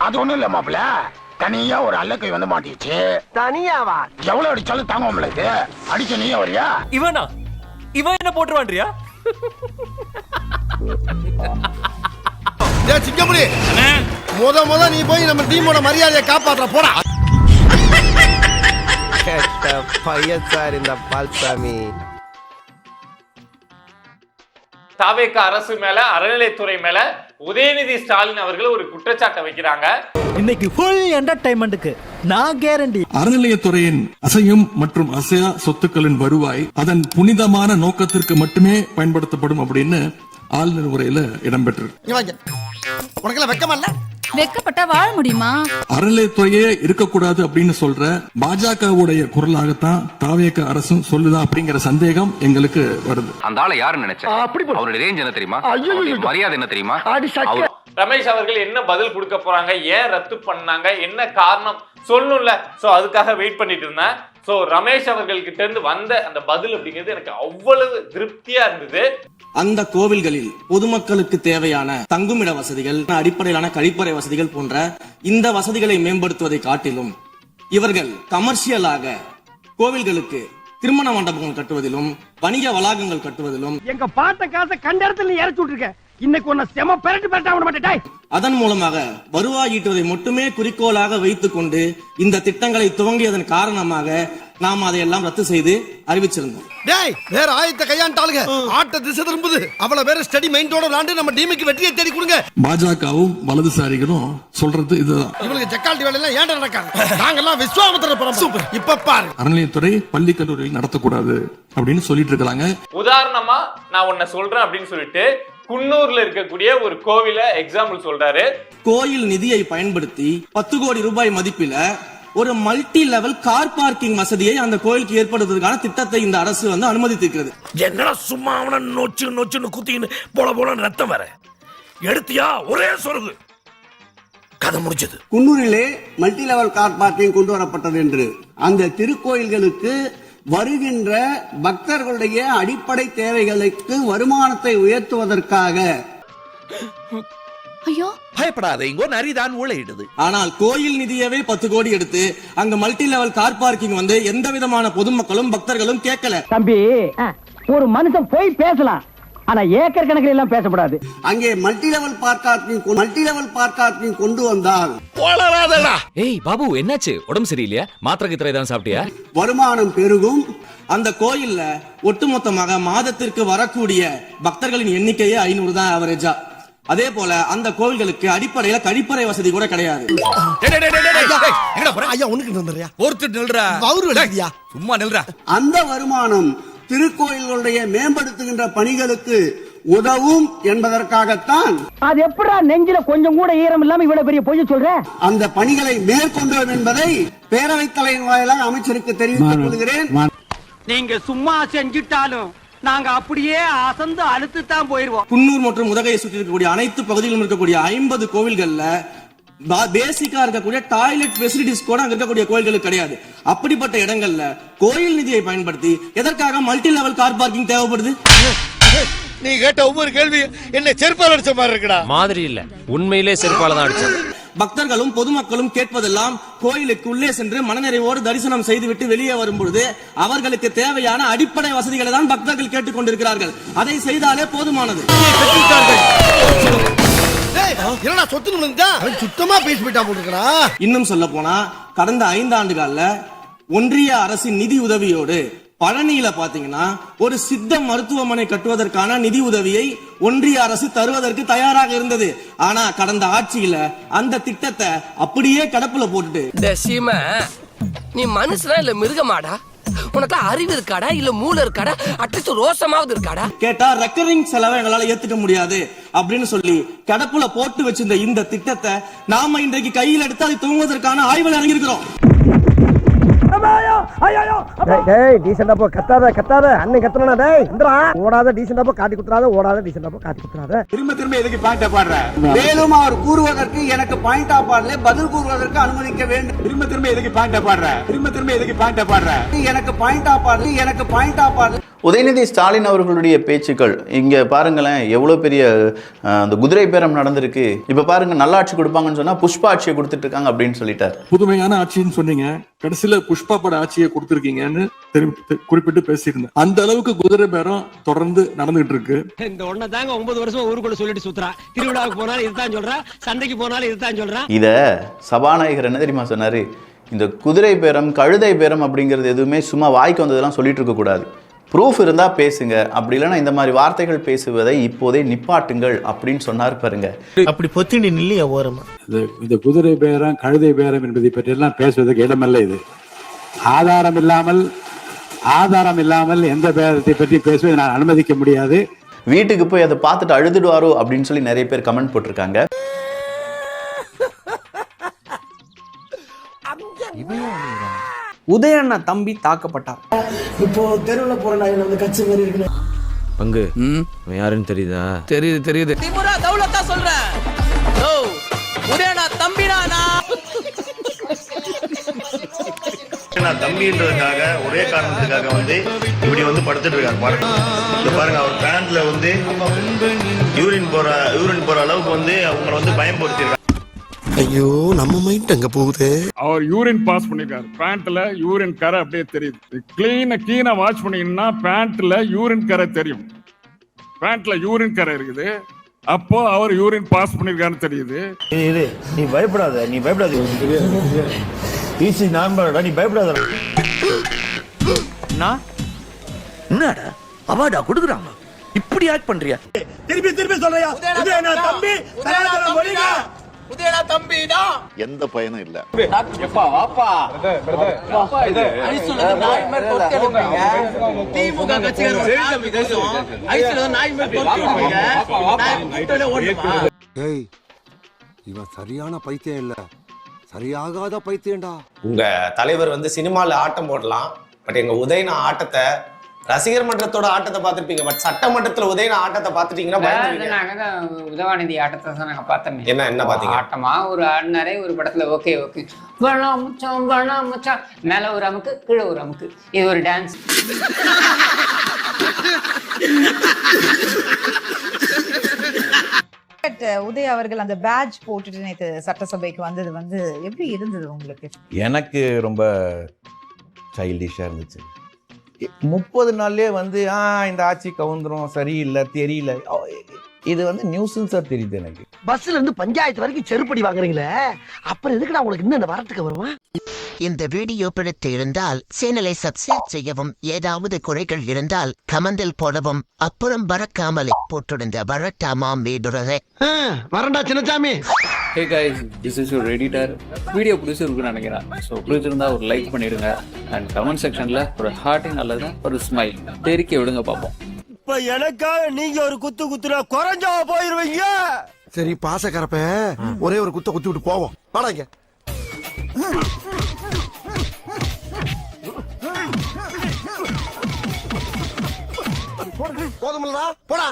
அது ஒண்ணும் இல்ல மாப்பிள்ள, தனியா ஒரு அல்லக்கை வந்து மாட்டிச்சு. தனியாவா? எவ்வளவு அடிச்சாலும் தாங்க முடியல. அடிச்ச நீயே வரியா? இவனா? இவன் என்ன போட்டுருவான்றியா? சிங்கமுடி முத நீ போய் நம்ம டீமோட மரியாதையை காப்பாற்ற போடா. பையன் சார் இந்த பால்சாமி. தாவேக அரசு மேல, அறநிலைத்துறை மேல உதயநிதி ஸ்டாலின் அவர்கள் ஒரு குற்றச்சாட்டை வைக்கிறாங்க. இன்னைக்கு ஃபுல் என்டர்டைன்மெண்ட்டுக்கு நான் கேரண்டி. அறநிலையத்துறையின் அசையும் மற்றும் அசையா சொத்துக்களின் வருவாய் அதன் புனிதமான நோக்கத்திற்கு மட்டுமே பயன்படுத்தப்படும் அப்படின்னு ஆளுநர் உரையில இடம்பெற்றிருக்கு. உனக்கெல்லாம் வெக்கமா இல்ல? வெக்கப்பட்டா வாழ முடியுமா? அறநிலையத்துறையே இருக்கக்கூடாது அப்படின்னு சொல்ற பாஜகவுடைய குரலாகத்தான் தாவேக அரசும் சொல்லுதா அப்படிங்கிற சந்தேகம் எங்களுக்கு வருது. அந்த ஆளை யாருன்னு நினைச்சேன்? அவருடைய ரேஞ்ச் என்ன தெரியுமா? மரியாதை என்ன தெரியுமா? ரமேஷ் அவர்கள் என்ன பதில் கொடுக்க போறாங்க, ஏன் ரத்து பண்ணாங்க, என்ன காரணம் சொல்லணும்ல. சோ அதுக்காக வெயிட் பண்ணிட்டு இருந்தேன். சோ ரமேஷ் அவர்கள் கிட்ட இருந்து வந்த அந்த பதில் அப்படிங்கிறது எனக்கு அவ்வளவு திருப்தியா இருந்தது. அந்த கோவில்களில் பொதுமக்களுக்கு தேவையான தங்குமிட வசதிகள், அடிப்படையிலான கழிப்பறை வசதிகள் போன்ற இந்த வசதிகளை மேம்படுத்துவதை காட்டிலும் இவர்கள் கமர்ஷியலாக கோவில்களுக்கு திருமண மண்டபங்கள் கட்டுவதிலும் வணிக வளாகங்கள் கட்டுவதிலும் எங்க பாட்ட காசை கண்ட இடத்துல நீ இறச்சி விட்டுருக்க. இன்னைக்கு உன்னை செம பெரட்டு பெரட்டா விட மாட்டேன். அதன் மூலமாக வருவாய் ஈட்டுவதை மட்டுமே குறிக்கோளாக வைத்துக் கொண்டு இந்த திட்டங்களை துவங்கியதன் காரணமாக நாம் அதையெல்லாம் ரத்து செய்து அறிவிச்சிருந்தோம். டேய், வேற ஆயத்த கையாண்டாளுங்க. ஆட்ட திசை திரும்புது. அவ்வளவு பேர் ஸ்டடி மைண்டோட விளையாண்டு நம்ம டீமுக்கு வெற்றியை தேடி கொடுங்க. பாஜகவும் வலதுசாரிகளும் சொல்றது இதுதான். இவங்களுக்கு ஜக்கால்டி வேலை எல்லாம் ஏன்டா நடக்காது? நாங்கெல்லாம் விஸ்வாமித்திர பரம்பரை. சூப்பர். இப்ப பாரு, அறநிலையத்துறை பள்ளி கல்லூரியில் நடத்தக்கூடாது அப்படின்னு சொல்லிட்டு இருக்காங்க. உதாரணமா நான் உன்னை சொல்றேன் அப்படின்னு சொல்லிட்டு குன்னூர்ல இருக்கக்கூடிய ஒரு கோவில எக்ஸாம்பிள் சொல்றாரு. கோயில் நிதியை பயன்படுத்தி 10 கோடி ரூபாய் மதிப்பில ஒரு மல்டி லெவல் கார் பார்க்கிங் வசதியை அந்த கோயிலுக்கு ஏற்படுத்துவதற்கான திட்டத்தை இந்த அரசு அனுமதித்திருக்கிறது. என்னடா சும்மா அவன நொச்சுன்னு குத்தின்னு போல ரத்தம் வர எடுத்தியா ஒரே சொருகு கதை முடிச்சது. குன்னூரிலே மல்டி லெவல் கார் பார்க்கிங் கொண்டு வரப்பட்டது என்று அந்த திருக்கோயில்களுக்கு வருகின்ற பக்தர்களுடைய அடிப்படை தேவைகளுக்கு வருமானத்தை உயர்த்துவதற்காக. ஐயோ பயப்படாத, இங்கோ நரிதான் ஊழையிடுது. ஆனால் கோயில் நிதியவே 10 கோடி எடுத்து அங்க மல்டி லெவல் கார் பார்க்கிங் வந்து எந்த விதமான பொதுமக்களும் பக்தர்களும் கேட்கல. தம்பி, ஒரு மனுஷன் போய் பேசலாம், ஆனா ஏக்கர் கணக்கில் எல்லாம் பேசக்கூடாது. அங்கே மல்டி லெவல் பார்க்கிங் கொண்டு வந்தால் ஏய் பாபு, என்னாச்சு? உடம்பு சரியில்லையா? மாத்திரை கித்திரை தான் சாப்பிட்டியா? வருமானம் பெருகும். அந்த கோயில்ல ஒட்டுமொத்தமாக மாதத்திற்கு வரக்கூடிய பக்தர்களின் எண்ணிக்கையே 500 தான் ஆவரேஜா. அதே போல அந்த கோவில்களுக்கு அடிப்படையில கழிப்பறை வசதி கூட கிடையாது. அந்த வருமானம் திருக்கோயில்களுடைய மேம்படுத்துகின்ற பணிகளுக்கு உதவும் என்பதற்காகத்தான். அது எப்படா நெஞ்சில கொஞ்சம் கூட ஈரம் இல்லாம இவ்வளவு பெரிய பொய் சொல்ற? அந்த பணிகளை மேற்கொண்டோம் என்பதை பேரவைத் தலைவர் வாயிலாக அமைச்சருக்கு தெரிவித்துக் கொள்கிறேன். நீங்க சும்மா செஞ்சிட்டாலும் நாங்க அப்படியே அசந்து அழுத்து தான் போயிருவோம். குன்னூர் மற்றும் உதகையை சுற்றி இருக்கக்கூடிய அனைத்து பகுதிகளிலும் இருக்கக்கூடிய 50 கோவில்கள்ல பேசிக்கா இருக்கக்கூடிய டாய்லெட் ஃபெசிலிட்டிஸ் கூட அங்க இருக்கக்கூடிய கோயில்களுக்கு கிடையாது. அப்படிப்பட்ட இடங்கள்ல கோயில் நிதியை பயன்படுத்தி எதற்காக மல்டி லெவல் கார் பார்க்கிங் தேவைப்படுது? நீ கேட்ட ஒவ்வொரு கேள்வி என்ன செருப்பால் அடிச்ச மாதிரி இருக்குடா. மாதிரி இல்ல, உண்மையிலே செருப்பால தான் அடிச்சது. பக்தர்களும் பொதுமக்களும் கேட்பதெல்லாம் கோயிலுக்கு உள்ளே சென்று மனநிறைவோடு தரிசனம் செய்துவிட்டு வெளியே வரும் பொழுது அவர்களுக்கு தேவையான அடிப்படை வசதிகளை தான் பக்தர்கள் கேட்டுக் கொண்டிருக்கிறார்கள். அதை செய்தாலே போதுமானது. சுத்தமா பேசிட்டா போட்டுக்கடா. இன்னும் சொல்ல போனா கடந்த 5 ஆண்டுகள்ல ஒன்றிய அரசின் நிதி உதவியோடு பழனியில பாத்தீங்கன்னா ஒரு சித்த மருத்துவமனை கட்டுவதற்கான நிதி உதவியை ஒன்றிய அரசு தருவதற்கு தயாராக இருந்தது. ஆனா கடந்த ஆட்சியில அந்த திட்டத்தை அப்படியே கடப்புல போட்டுட்டு. நீ மனுஷனா இல்ல மிருகமாடா? உனக்கு அறிவு இருக்காடா இல்ல மூளை இருக்காடா? அட்லீஸ்ட் ரோசமாவது இருக்காடா? கேட்டா ரெக்கரிங் செலவை எங்களால ஏத்துக்க முடியாது அப்படின்னு சொல்லி கடப்புல போட்டு வச்சிருந்த இந்த திட்டத்தை நாம இன்றைக்கு கையில் எடுத்து அதை துவங்குவதற்கான ஆய்வில் இறங்கியிருக்கிறோம். டீசெண்டா போ, கத்தாத அண்ணன் கத்தனா. டேய் ஓடாத, டீசெண்டா போ, காட்டி குத்துறாத, ஓடாத, டீசெண்டா போ, காட்டி குத்துறாத. திரும்ப எதுக்கு பாயிண்ட் பாடுற? மேலும் அவர் கூறுவதற்கு எனக்கு பாயிண்ட் ஆஃப் பாடல பதில் கூறுவதற்கு அனுமதிக்க வேண்டும். திரும்ப எதுக்கு பாயிண்ட் பாடுற? எனக்கு பாயிண்ட் ஆஃப் பாடல. உதயநிதி ஸ்டாலின் அவர்களுடைய பேச்சுக்கள் இங்க பாருங்களேன், எவ்வளவு பெரிய அந்த குதிரை பேரம் நடந்திருக்கு. இப்ப பாருங்க, நல்லாட்சி கொடுப்பாங்கன்னு சொன்னா புஷ்பா ஆட்சியை கொடுத்துட்டு இருக்காங்க அப்படின்னு சொல்லிட்டார். புதுமையான ஆட்சின்னு சொன்னீங்க, கடைசியில புஷ்பா பட ஆட்சியை கொடுத்திருக்கீங்கன்னு குறிப்பிட்டு பேசியிருந்தேன். அந்த அளவுக்கு குதிரை பேரம் தொடர்ந்து நடந்துகிட்டு இருக்கு. இந்த ஒண்ண தாங்க 9 வருஷமா ஊருக்குள்ள சொல்லிட்டு சுத்துறா. திருவிழாவுக்கு போனாலும் இதுதான் சொல்றா, சண்டைக்கு போனாலும் இதுதான் சொல்றா. இத சபாநாயகர் என்ன தெரியுமா சொன்னாரு? இந்த குதிரை பேரம், கழுதை பேரம் அப்படிங்கிறது எதுவுமே சும்மா வாய்க்கு வந்ததெல்லாம் சொல்லிட்டு இருக்க கூடாது. ப்ரூஃப் இருந்தா பேசுங்க, அப்படி இல்லைன்னா இந்த மாதிரி வார்த்தைகள் பேசுவதை இப்போதே நிப்பாட்டுங்கள் அப்படின்னு சொன்னார் பாருங்க. அப்படி பொத்தினி நில்லையா ஓரமா? இந்த குதிரை பேரம், கழுதை பேரம் என்பதை பற்றி எல்லாம் பேசுவதற்கு இடமல்ல. இது ஆதாரம் இல்லாமல் எந்த பேரத்தை பற்றி பேசுவதை நான் அனுமதிக்க முடியாது. வீட்டுக்கு போய் அதை பார்த்துட்டு அழுதுடுவாரோ அப்படின்னு சொல்லி நிறைய பேர் கமெண்ட் போட்டிருக்காங்க. உதயண்ணா தம்பி தாக்கப்பட்டார். இப்போ தெருவுல போற நாய் வந்து கட்சி மாதிரி இருக்கு. பங்கு யாருன்னு தெரியுதா? தெரியுது. திமுரா தௌலத்தா சொல்றேன். ஓ உதயண்ணா தம்பிடா. நான் தம்பின்றதுக்காக ஒரே காரணத்துக்காக வந்து இப்படி வந்து படுத்துட்டு இருக்காரு பாருங்க. பாருங்க, அவர் பேண்ட்ல வந்து யூரின் போற அளவுக்கு வந்து அவங்களை வந்து பயன்படுத்திருக்காங்க. ஐயோ, நம்ம மைண்ட் எங்க போகுது? அவர் யூரின் பாஸ் பண்ணிருக்காரு. பேண்ட்ல யூரின் கரை அப்படியே தெரியுது. கிளீனா வாட்ச் பண்ணீங்கன்னா பேண்ட்ல யூரின் கரை தெரியும். பேண்ட்ல யூரின் கரை இருக்குது. அப்போ அவர் யூரின் பாஸ் பண்ணிருக்காருன்னு தெரியுது. நீ பயப்படாத, ஈஸி நார்மலா, நீ பயப்படாத. என்னடா அவார்டா கொடுக்குறாங்க, இப்படி ஆக்ட் பண்றியா? திருப்பி சொல்றியா? உதயண்ணா தம்பி தராதரம் ஒழிக. உதயண்ணா தம்பிடா. எந்த பயனும் இல்ல. எப்பா வாப்பா இது ஐசுல நாய் மாதிரி கொத்தி எடுப்பீங்க. திமுக கட்சிகள் ஐசுல நாய் மாதிரி கொத்தி எடுப்பீங்க. நான் வீட்டோட ஓடுமா? ஏய், இவன் சரியான பைத்தியம் இல்ல, சரியாகாத பைத்தியம்டா. உங்க தலைவர் வந்து சினிமால ஆட்டம் போடலாம், பட் எங்க உதயண்ணா ஆட்டத்தை, ரசிகர் மன்றத்தோட ஆட்டத்தை பார்த்திருப்பீங்க. பட் சட்டமன்றத்துல உதயண்ணா ஆட்டத்தை பார்த்துட்டீங்கன்னா உதவாநிதி ஆட்டத்தை தான் நாங்க பார்த்தோம். என்ன பாத்தீங்க? ஆட்டமா ஒரு ஆடினாரே ஒரு படத்துல. ஓகே மச்சான் மேல ஒரு அமுக்கு, கீழே ஒரு அமுக்கு, இது ஒரு டான்ஸ். உதய அவர்கள் அந்த பேட்ச் போட்டுட்டு நேற்று சட்டசபைக்கு வந்தது வந்து எப்படி இருந்தது உங்களுக்கு? எனக்கு ரொம்ப சைல்டிஷா இருந்துச்சு. 30 நாள்லயே வந்து இந்த ஆட்சி கவுந்துரும், சரியில்லை, தெரியல, இது வந்து நியூஸ்ன்னு சார் தெரியுது எனக்கு. பஸ்ல இருந்து பஞ்சாயத்து வரைக்கும் செருப்படி வாங்குறீங்களே, அப்புறம் எதுக்கு உங்களுக்கு இன்னும் வரத்துக்கு வருமா? இந்த வீடியோ பிடித்து இருந்தால் சேனலை சப்ஸ்கிரைப் செய்யவும், ஏதாவது குறைகள் இருந்தால் கமெண்டில் போடவும், அப்புறம் மறக்காமலே போட்டிருந்த வரட்டாமாம் வீடுறதே. வரண்டா Chinnasamy. Hey guys, this is your editor. Video பிடிச்சிருக்குன்னு நினைக்கிறேன். ஸோ பிடிச்சிருந்தா ஒரு லைக் பண்ணிடுங்க அண்ட் கமெண்ட் செக்ஷன்ல ஒரு ஹார்ட்டிங் அல்லது ஒரு ஸ்மைல் தெரிக்க விடுங்க பார்ப்போம். இப்ப எனக்காக நீங்க ஒரு குத்துனா குறைஞ்சா போயிருவீங்க. சரி, பாசக்கரப்ப ஒரே ஒரு குத்தி விட்டு போவோம். வாடாங்க. போதுமில்லடா, போடா.